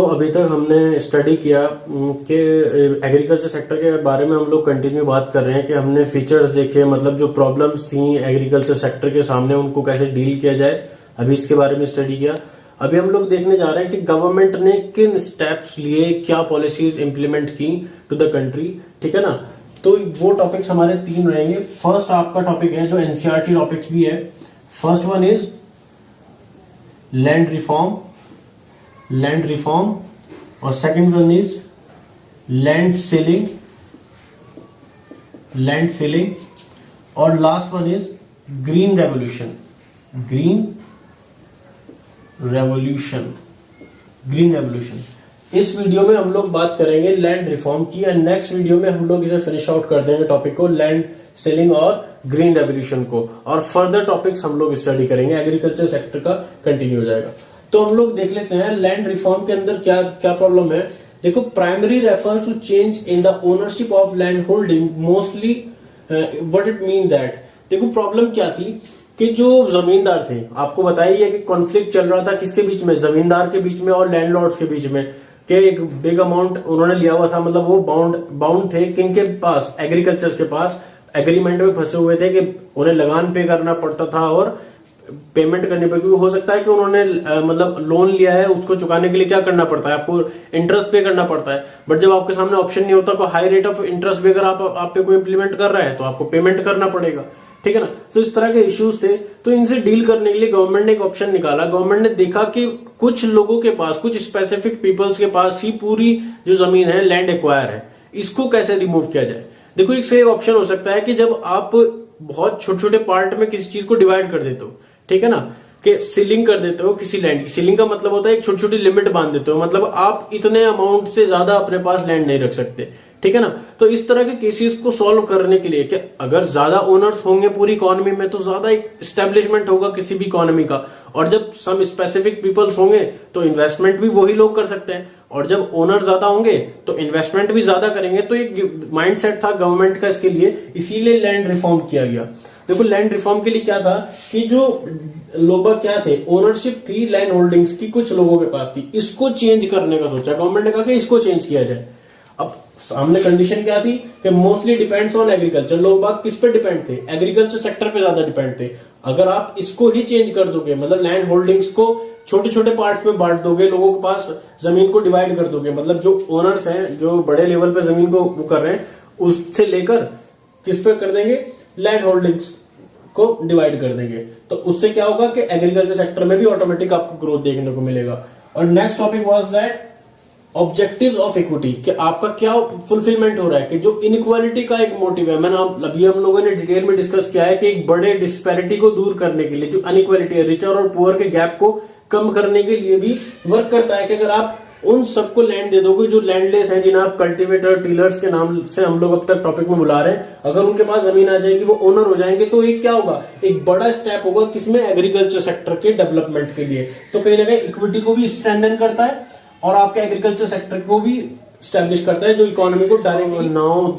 अभी तक हमने स्टडी किया कि एग्रीकल्चर सेक्टर के बारे में हम लोग कंटिन्यू बात कर रहे हैं कि हमने फीचर्स देखे, मतलब जो प्रॉब्लम्स थी एग्रीकल्चर सेक्टर के सामने उनको कैसे डील किया जाए, अभी इसके बारे में स्टडी किया। अभी हम लोग देखने जा रहे हैं कि गवर्नमेंट ने किन स्टेप्स लिए, क्या पॉलिसीज इंप्लीमेंट की टू द कंट्री, ठीक है ना। तो वो टॉपिक्स हमारे 3 रहेंगे। फर्स्ट आपका टॉपिक है जो एनसीईआरटी टॉपिक्स भी है। First one is land reform और second one is land ceiling और last one is green revolution. इस वीडियो में हम लोग बात करेंगे लैंड रिफॉर्म की एंड नेक्स्ट वीडियो में हम लोग इसे फिनिश आउट कर देंगे टॉपिक को, लैंड सेलिंग और ग्रीन रेवोल्यूशन को, और फर्दर टॉपिक्स हम लोग स्टडी करेंगे। एग्रीकल्चर सेक्टर का कंटिन्यू हो जाएगा। तो हम लोग देख लेते हैं लैंड रिफॉर्म के अंदर क्या क्या प्रॉब्लम है। देखो, primary refers to change in the ownership of land holding mostly. What it mean that, देखो प्रॉब्लम क्या थी कि जो जमींदार थे, आपको बताइए कि कॉन्फ्लिक्ट चल रहा था किसके बीच में, जमींदार के बीच में और लैंडलॉर्ड्स के बीच में, कि एक बिग अमाउंट उन्होंने लिया हुआ था, मतलब वो बाउंड थे किनके पास, एग्रीकल्चर के पास। एग्रीमेंट में फंसे हुए थे कि उन्हें लगान पे करना पड़ता था और पेमेंट करने पर, क्योंकि हो सकता है कि उन्होंने मतलब लोन लिया है, उसको चुकाने के लिए क्या करना पड़ता है, आपको इंटरेस्ट पे करना पड़ता है। बट जब आपके सामने ऑप्शन नहीं होता, तो हाई रेट ऑफ इंटरेस्ट भी अगर आप पे कोई इंप्लीमेंट कर रहा है तो आपको पेमेंट करना पड़ेगा, ठीक है ना। तो इस तरह के इश्यूज थे, तो इनसे डील करने के लिए गवर्नमेंट ने एक ऑप्शन निकाला। गवर्नमेंट ने देखा कि कुछ लोगों के पास, कुछ स्पेसिफिक पीपल्स के पास ही पूरी जो जमीन है, लैंड एक्वायर है, इसको कैसे रिमूव किया जाए। देखो, इससे एक ऑप्शन हो सकता है कि जब आप बहुत छोटे छोटे पार्ट में किसी चीज को डिवाइड कर देते हो, ठीक है ना, कि सीलिंग कर देते हो किसी लैंड की। सीलिंग का मतलब होता है एक छोटी छोटी लिमिट बांध देते हो, मतलब आप इतने अमाउंट से ज्यादा अपने पास लैंड नहीं रख सकते, ठीक है ना। तो इस तरह के केसेस को सॉल्व करने के लिए कि अगर ज्यादा ओनर्स होंगे पूरी इकोनॉमी में, तो ज्यादा एक स्टैब्लिशमेंट होगा किसी भी इकोनॉमी का, और जब सम स्पेसिफिक पीपल्स होंगे तो इन्वेस्टमेंट भी वही लोग कर सकते हैं, और जब ओनर ज्यादा होंगे तो इन्वेस्टमेंट भी ज्यादा करेंगे। तो एक माइंडसेट था गवर्नमेंट का इसके लिए, इसीलिए लैंड रिफॉर्म किया गया। देखो, लैंड रिफॉर्म के लिए क्या था कि जो लोग क्या थे, ओनरशिप थी लैंड होल्डिंग्स की कुछ लोगों के पास थी, इसको चेंज करने का सोचा गवर्नमेंट ने, कहा कि इसको चेंज किया जाए। अब सामने कंडीशन क्या थी कि मोस्टली डिपेंड्स ऑन एग्रीकल्चर। लोग बाग किस पे डिपेंड थे, एग्रीकल्चर सेक्टर पे ज्यादा डिपेंड थे। अगर आप इसको ही चेंज कर दोगे, मतलब लैंड होल्डिंग्स को छोटे छोटे पार्ट्स में बांट दोगे, लोगों के पास जमीन को डिवाइड कर दोगे, मतलब जो ओनर्स हैं, जो बड़े लेवल पे जमीन को वो कर रहे हैं, उससे लेकर किस पे कर देंगे, लैंड होल्डिंग्स को डिवाइड कर देंगे। तो उससे क्या होगा कि एग्रीकल्चर सेक्टर में भी ऑटोमेटिक आपको ग्रोथ देखने को मिलेगा। और next topic was that objectives of equity, कि आपका क्या फुलफिलमेंट हो रहा है, कि जो इनइक्वालिटी का एक मोटिव है, मैंने अभी हम लोगों ने डिटेल में डिस्कस किया है कि एक बड़े डिस्पैरिटी को दूर करने के लिए, जो अनइक्वालिटी है, रिचर और पुअर के गैप को कम करने के लिए भी वर्क करता है। कि अगर आप उन सबको लैंड दे दोगे जो लैंडलेस हैं, जिन्हें आप कल्टीवेटर, टीलर्स के नाम से हम लोग अब तक टॉपिक में बुला रहे हैं, अगर उनके पास जमीन आ जाएगी, वो ओनर हो जाएंगे, तो एक क्या होगा, एक बड़ा स्टेप होगा किसमें, एग्रीकल्चर सेक्टर के डेवलपमेंट के लिए। तो कहीं ना कहीं इक्विटी को भी स्ट्रेंथन करता है और आपके एग्रीकल्चर सेक्टर को भी स्टैब्लिश करता है, जो इकोनॉमी को directly. Now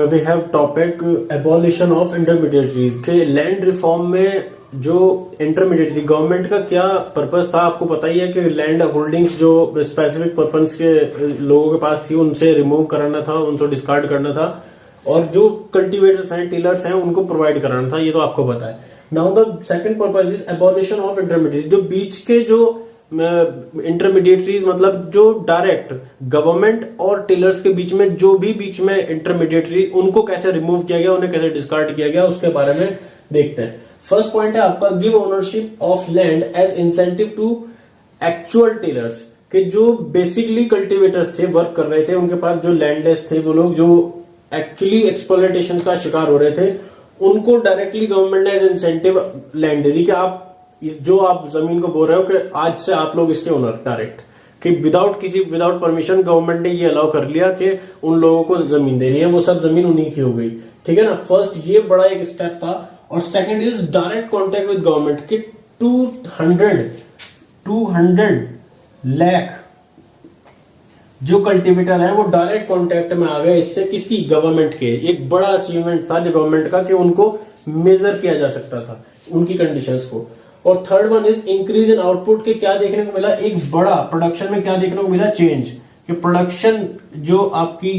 we have topic abolition of intermediaries के लैंड रिफॉर्म में। जो इंटरमीडिएटरी गवर्नमेंट का क्या पर्पस था, आपको पता ही है कि लैंड होल्डिंग्स जो स्पेसिफिक पर्पस के लोगों के पास थी, उनसे रिमूव कराना था, उनको डिस्कार्ड करना था, और जो कल्टीवेटर्स हैं, टिलर्स हैं, उनको प्रोवाइड कराना था, ये तो आपको पता है। Now the second purpose is abolition of intermediary, जो बीच के जो इंटरमीडिएटरीज, मतलब जो डायरेक्ट गवर्नमेंट और टिलर्स के बीच में जो भी बीच में इंटरमीडिएटरी, उनको कैसे रिमूव किया गया, उन्हें कैसे डिस्कार्ड किया गया, उसके बारे में देखते हैं। फर्स्ट पॉइंट है आपका give ownership of land as incentive to actual tillers, कि जो बेसिकली कल्टीवेटर्स थे, वर्क कर रहे थे, उनके पास जो लैंडलेस थे, वो लोग जो एक्चुअली एक्सप्लॉयटेशन का शिकार हो रहे थे, उनको डायरेक्टली गवर्नमेंट ने एज इंसेंटिव लैंड दे दी कि आप जो आप जमीन को बोल रहे हो कि आज से आप लोग इसके ओनर डायरेक्ट, कि विदाउट परमिशन गवर्नमेंट ने ये अलाउ कर लिया कि उन लोगों को जमीन देनी है, वो सब जमीन उन्हीं की हो गई, ठीक है ना। फर्स्ट ये बड़ा एक स्टेप था। और second is direct contact with government, कि 200 लाख जो कल्टीवेटर है वो डायरेक्ट कॉन्टेक्ट में आ गए इससे, किसकी, गवर्नमेंट के। एक बड़ा अचीवमेंट था जो गवर्नमेंट का, कि उनको मेजर किया जा सकता था उनकी कंडीशंस को। और third one is increase in output के क्या देखने को मिला, एक बड़ा प्रोडक्शन में क्या देखने को मिला, चेंज, कि प्रोडक्शन जो आपकी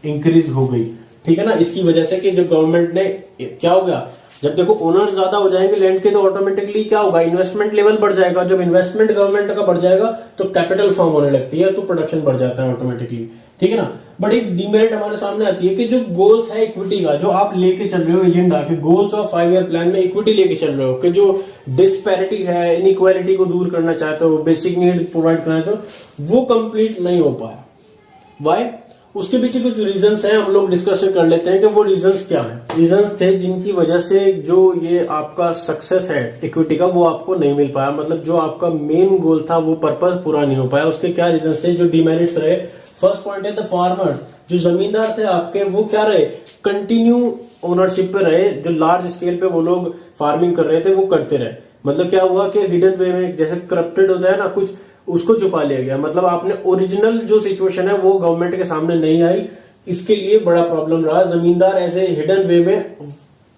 इंक्रीज हो गई, ठीक है ना, इसकी वजह से कि जो गवर्नमेंट ने क्या हो गया, जब देखो ओनर ज्यादा हो जाएंगे लैंड के तो ऑटोमेटिकली क्या होगा, इन्वेस्टमेंट लेवल बढ़ जाएगा, जब इन्वेस्टमेंट गवर्नमेंट का बढ़ जाएगा तो कैपिटल फॉर्म होने लगती है, तो प्रोडक्शन बढ़ जाता है ऑटोमेटिकली, ठीक है ना। बट एक डिमेरिट हमारे सामने आती है कि जो गोल्स है इक्विटी का, जो आप लेके चल रहे हो एजेंडा के गोल्स ऑफ 5 ईयर प्लान में इक्विटी लेके चल रहे हो, कि जो डिस्पैरिटी है, इनइक्वालिटी को दूर करना चाहते हो, बेसिक नीड प्रोवाइड करना चाहते हो, वो कंप्लीट नहीं हो पाया। वाई? उसके पीछे कुछ रीजंस हैं, हम लोग डिस्कशन कर लेते हैं कि वो रीजंस क्या हैं। रीजंस थे जिनकी वजह से जो ये आपका सक्सेस है इक्विटी का वो आपको नहीं मिल पाया, मतलब जो आपका मेन गोल था वो पर्पस पूरा नहीं हो पाया। उसके क्या रीजंस थे जो डिमेरिट्स रहे? फर्स्ट पॉइंट है द फार्मर्स, जो जमींदार थे आपके वो क्या रहे, कंटिन्यू ओनरशिप पे रहे, जो लार्ज स्केल पे वो लोग फार्मिंग कर रहे थे वो करते रहे। मतलब क्या हुआ कि हिडन वे में जैसे करप्टेड होता है ना कुछ, उसको छुपा लिया गया, मतलब आपने ओरिजिनल जो सिचुएशन है वो गवर्नमेंट के सामने नहीं आई, इसके लिए बड़ा प्रॉब्लम रहा। जमींदार ऐसे हिडन वे में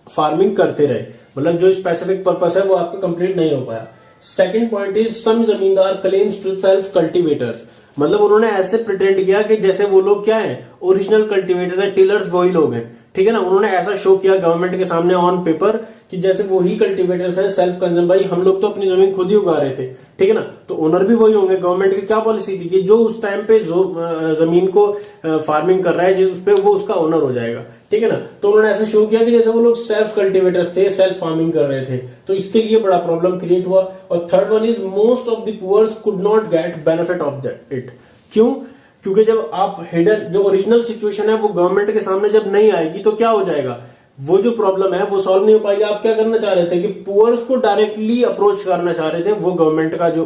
फार्मिंग करते रहे, मतलब जो स्पेसिफिक पर्पस है वो आपका कंप्लीट नहीं हो पाया। सेकंड पॉइंट इज सम जमींदार क्लेम्स टू सेल्फ कल्टीवेटर्स, मतलब उन्होंने ऐसे प्रिटेंड किया कि जैसे वो लोग क्या है, ओरिजिनल कल्टीवेटर्स है, टिलर्स वही लोग हैं, ठीक है ना। उन्होंने ऐसा शो किया गवर्नमेंट के सामने ऑन पेपर कि जैसे वो ही कल्टीवेटर्स हैं, सेल्फ कंज्यूम, भाई हम लोग तो अपनी जमीन खुद ही उगा रहे थे, ठीक है ना, तो ओनर भी वही होंगे। गवर्नमेंट की क्या पॉलिसी थी कि जो उस टाइम पे जो जमीन को फार्मिंग कर रहा है जिस उस पे वो उसका ओनर हो जाएगा, ठीक है ना। तो उन्होंने ऐसा शो किया कि जैसे वो लोग सेल्फ कल्टीवेटर्स थे, सेल्फ फार्मिंग कर रहे थे, तो इसके लिए बड़ा प्रॉब्लम क्रिएट हुआ। और third one is most of the poors could not get benefit of that it. क्यों? क्योंकि जब आप हिडन जो ओरिजिनल सिचुएशन है वो गवर्नमेंट के सामने जब नहीं आएगी तो क्या हो जाएगा, वो जो प्रॉब्लम है वो सॉल्व नहीं हो पाएगी। आप क्या करना चाह रहे थे कि पुअर्स को डायरेक्टली अप्रोच करना चाह रहे थे, वो गवर्नमेंट का जो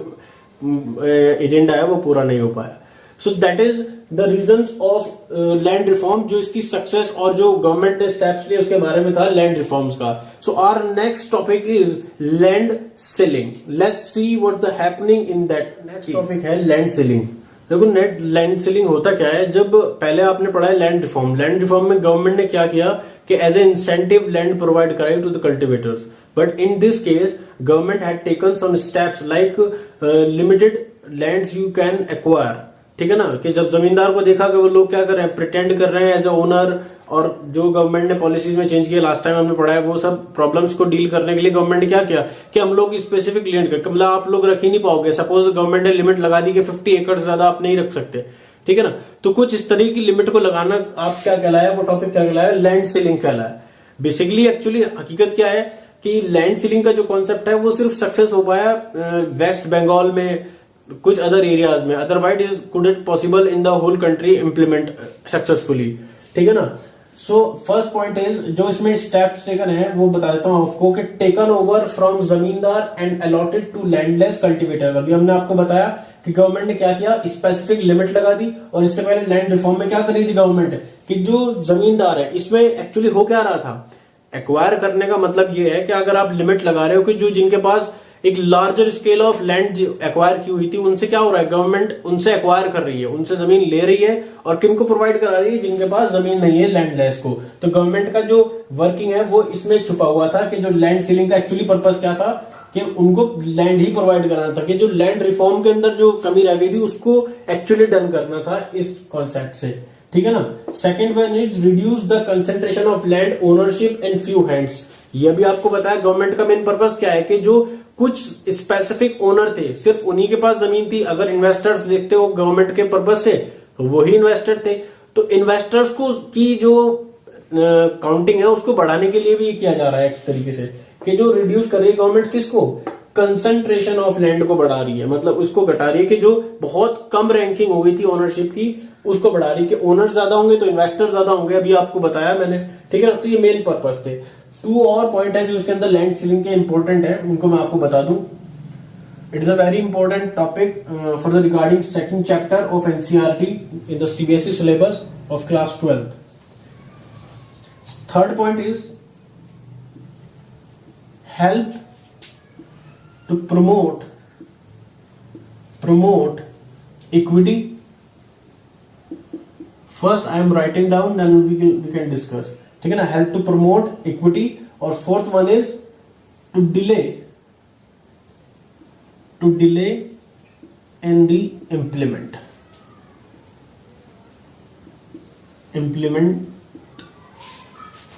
एजेंडा है वो पूरा नहीं हो पाया। So that is the reasons of land reform, जो इसकी सक्सेस और जो गवर्नमेंट ने स्टेप्स लिए उसके बारे में था लैंड रिफॉर्म्स का। So our next topic is land ceiling. Let's see what the happening in that. Next topic है लैंड सेलिंग। देखो नेट लैंड सेलिंग होता क्या है, जब पहले आपने पढ़ा है लैंड रिफॉर्म, लैंड रिफॉर्म में गवर्नमेंट ने क्या किया कि as a incentive land provide कराई to the cultivators, but in this case government had taken some steps like limited lands you can acquire, ठीक है ना, कि जब जमींदार को देखा कि वो लोग क्या कर रहे हैं, प्रिटेंड कर रहे हैं एज ए ओनर, और जो गवर्नमेंट ने पॉलिसीज में चेंज किया लास्ट टाइम हमने पढ़ा है, वो सब प्रॉब्लम्स को डील करने के लिए गवर्नमेंट ने क्या किया कि हम लोग स्पेसिफिक लैंड का मतलब आप लोग रख ही नहीं पाओगे। सपोज गवर्नमेंट ने लिमिट लगा दी कि 50 एकड़ से ज्यादा आप नहीं रख सकते, ठीक है ना, तो कुछ इस तरह की लिमिट को लगाना आप क्या कहलाया, वो टॉपिक क्या कहलाया, लैंड सीलिंग कहलाया। बेसिकली एक्चुअली हकीकत क्या है कि लैंड सीलिंग का जो कॉन्सेप्ट है वो सिर्फ सक्सेस हो पाया वेस्ट बंगाल में, कुछ अदर एरियाज में, otherwise is couldn't possible in the whole country implement successfully, ठीक है ना। सो फर्स्ट पॉइंट इज जो इसमें स्टेप्स टेकन है वो बता देता हूं आपको कि taken over from zamindar and allotted to landless cultivator. अभी हमने आपको बताया कि गवर्नमेंट ने क्या किया, स्पेसिफिक लिमिट लगा दी, और इससे पहले लैंड रिफॉर्म में क्या करी थी गवर्नमेंट कि जो जमींदार है, इसमें एक्चुअली हो क्या रहा था, एक्वायर करने का मतलब ये है कि अगर आप लिमिट लगा रहे हो कि जो जिनके पास एक larger scale of land acquire की हुई थी उनसे क्या हो रहा है, गवर्नमेंट उनसे एक्वायर कर रही है, उनसे जमीन ले रही है, और किनको प्रोवाइड करा रही है, जिनके पास जमीन नहीं है लैंडलेस को। तो गवर्नमेंट का जो वर्किंग है वो इसमें छुपा हुआ था कि जो लैंड सीलिंग का एक्चुअली पर्पस क्या था कि उनको लैंड ही प्रोवाइड कराना था, कि जो लैंड रिफॉर्म के अंदर जो कमी रह गई थी उसको एक्चुअली डन करना था इस कॉन्सेप्ट से, ठीक है ना। Second one is reduce the concentration of land ownership in few hands. ये भी आपको बताया गवर्नमेंट का मेन पर्पस क्या है कि जो कुछ स्पेसिफिक ओनर थे, सिर्फ उन्हीं के पास जमीन थी। अगर इन्वेस्टर्स देखते हो गवर्नमेंट के पर्पस से तो वही इन्वेस्टर थे, तो इन्वेस्टर्स को की जो काउंटिंग है उसको बढ़ाने के लिए भी किया जा रहा है एक तरीके से, कि जो रिड्यूस कर रही है गवर्नमेंट किसको, कंसंट्रेशन ऑफ लैंड को बढ़ा रही है, मतलब उसको घटा रही है कि जो बहुत कम रैंकिंग हो गई थी ओनरशिप की उसको बढ़ा रही है कि ओनर ज्यादा होंगे तो इन्वेस्टर ज्यादा होंगे। अभी आपको बताया मैंने, ठीक है ना। तो ये मेन पर्पस थे। 2 और पॉइंट है जो इसके अंदर लैंड सीलिंग के इंपॉर्टेंट है, उनको मैं आपको बता दूं। It is a very important topic for the regarding second chapter of NCERT in the CBSE syllabus of class 12th। Third point is help to promote equity. First I am writing down, then we can discuss, ठीक है ना। help to promote equity, और fourth one is to delay to delay in the implement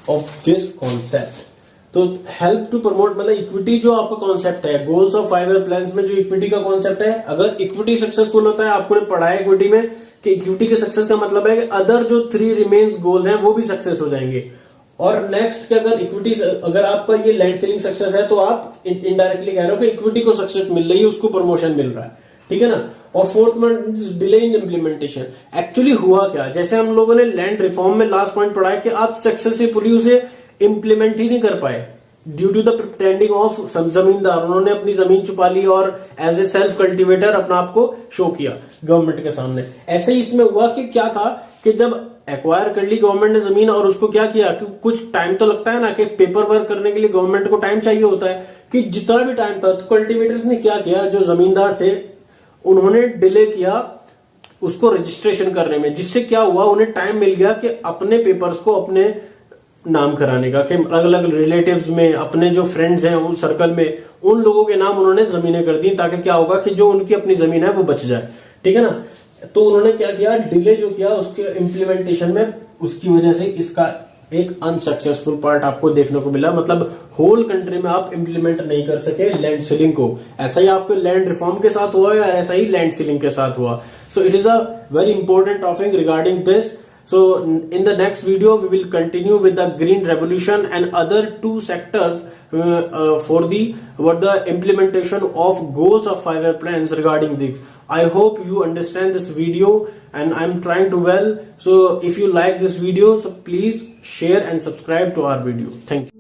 of this concept. तो help to promote मतलब equity जो आपका concept है, goals of 5 year plans में जो इक्विटी का कॉन्सेप्ट है, अगर इक्विटी सक्सेसफुल होता है, आपको पढ़ा है इक्विटी में कि इक्विटी के सक्सेस का मतलब है कि अदर जो 3 रिमेन्स गोल हैं वो भी सक्सेस हो जाएंगे। और नेक्स्ट कि अगर इक्विटी, अगर आपका ये लैंड सेलिंग सक्सेस है तो आप इनडायरेक्टली कह रहे हो कि इक्विटी को सक्सेस मिल रही है, उसको प्रमोशन मिल रहा है, ठीक है ना। और फोर्थ में डिले इन इम्प्लीमेंटेशन। एक्चुअली हुआ क्या, जैसे हम लोगों ने लैंड रिफॉर्म में लास्ट पॉइंट पढ़ा है कि आप सक्सेसफुली उसे इंप्लीमेंट ही नहीं कर पाए due to the pretending of zamindar. उन्होंने अपनी जमीन छुपा ली और एज ए सेल्फ कल्टिवेटर अपना आपको शो किया गवर्नमेंट के सामने। ऐसे ही इसमें हुआ कि क्या था कि जब एक्वायर कर ली गवर्नमेंट ने जमीन और उसको क्या किया कि कुछ टाइम तो लगता है ना कि पेपर वर्क करने के लिए गवर्नमेंट को टाइम चाहिए होता है, कि जितना भी टाइम था तो कल्टिवेटर्स ने क्या किया, जो जमींदार थे उन्होंने डिले किया उसको रजिस्ट्रेशन करने में, जिससे क्या हुआ उन्हें टाइम मिल गया कि अपने पेपर्स को अपने नाम कराने का, कि अलग अलग रिलेटिव्स में, अपने जो फ्रेंड्स हैं उस सर्कल में, उन लोगों के नाम उन्होंने जमीनें कर दी, ताकि क्या होगा कि जो उनकी अपनी जमीन है वो बच जाए, ठीक है ना। तो उन्होंने क्या किया, डिले जो किया उसके इम्प्लीमेंटेशन में, उसकी वजह से इसका एक अनसक्सेसफुल पार्ट आपको देखने को मिला। मतलब होल कंट्री में आप इंप्लीमेंट नहीं कर सके लैंड सीलिंग को। ऐसा ही आपके लैंड रिफॉर्म के साथ हुआ या ऐसा ही लैंड सीलिंग के साथ हुआ। So it is a very important topic regarding this. So in the next video we will continue with the green revolution and other 2 sectors for the implementation of goals of 5 year plans regarding this. I hope you understand this video and I'm trying to well. So if you like this video, so please share and subscribe to our video. Thank you.